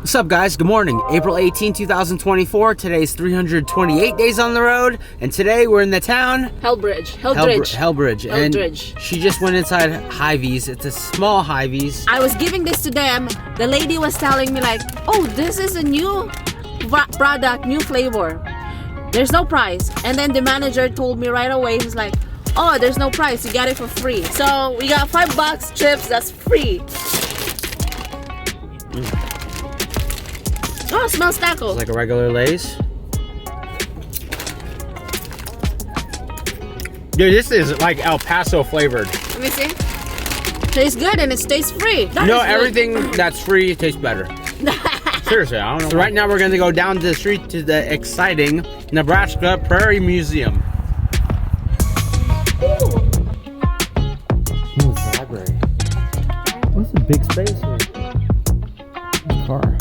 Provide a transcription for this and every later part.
What's up, guys? Good morning. April 18, 2024. Today's 328 days on the road, and today we're in the town Hellbridge. And she just went inside Hy-Vee's. It's a small Hy-Vee's. I was giving this to them. The lady was telling me like, oh, this is a new product, new flavor. There's no price. And then the manager told me right away, he's like, oh, there's no price. You got it for free. So we got $5 chips. That's free. Oh, it smells tacos. It's like a regular Lay's. Dude, this is like El Paso flavored. Let me see. Tastes good and it stays free. Everything that's free tastes better. Seriously, I don't know. So right now we're gonna go down the street to the exciting Nebraska Prairie Museum. Ooh. Ooh, it's a library. What's a big space here? This car.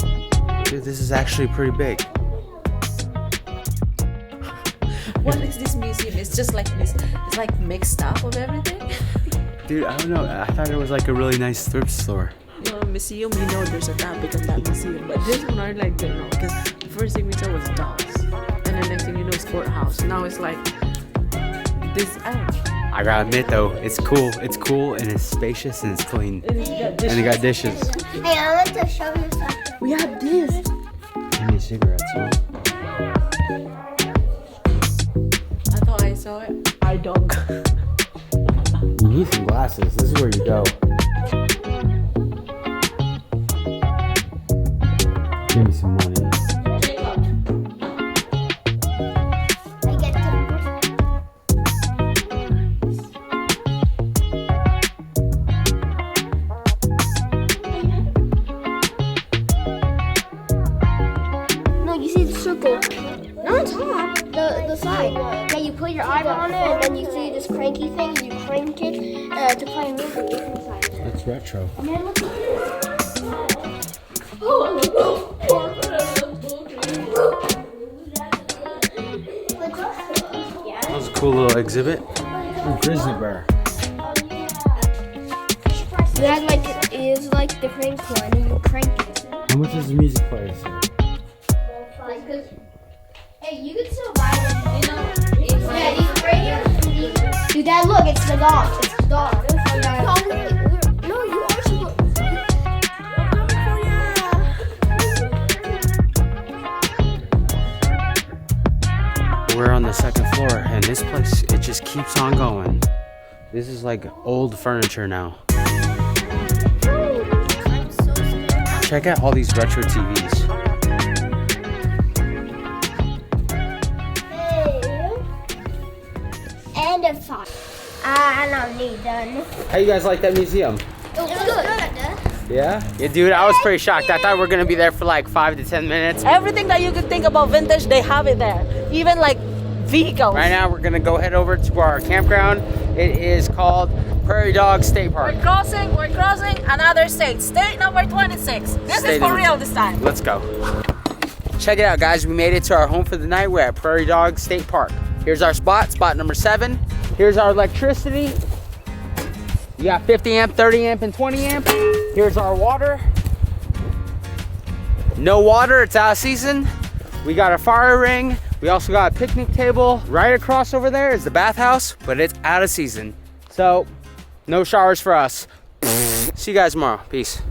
Dude, this is actually pretty big. What is this museum? It's just like this. It's like mixed up of everything. Dude, I don't know. I thought it was like a really nice thrift store. No, museum, you know there's a topic on that museum, but this one I like, you know, because the first thing we saw was dogs, and then next thing you know it's courthouse. Now it's like this. I gotta admit though, it's cool. It's cool and it's spacious and it's clean. And it got dishes. Hey, I want to show you something. We have this. How many cigarettes, huh? I thought I saw it. I don't. You need some glasses. This is where you go. Give me some money. No, you see the circle. No, on top. The side. Yeah, you put your eyeball on it, and then you see this cranky thing. You crank it to play music inside. That's retro. And then look at this. That was a cool little exhibit. Ooh, grizzly bear. That like is like the crank one, and you crank it. How much is the music player? Hey, you can still buy it, you know. Yeah, these right here. Dude, Dad, look, it's the dog. It's the dog. No, you are supposed to. We're on the second floor, and this place, it just keeps on going. This is like old furniture now. Check out all these retro TVs. And a sock. I don't need done. How you guys like that museum? It was good. Yeah? Yeah, dude, I was pretty shocked. I thought we were gonna be there for like 5 to 10 minutes. Everything that you could think about vintage, they have it there. Even like vehicles. Right now, we're gonna go head over to our campground. It is called Prairie Dog State Park. We're crossing another state. State number 26. This is for real this time. Let's go. Check it out, guys. We made it to our home for the night. We're at Prairie Dog State Park. Here's our spot number 7. Here's our electricity. You got 50 amp, 30 amp, and 20 amp. Here's our water. No water, it's out of season. We got a fire ring. We also got a picnic table. Right across over there is the bathhouse, but it's out of season. So, no showers for us. See you guys tomorrow. Peace.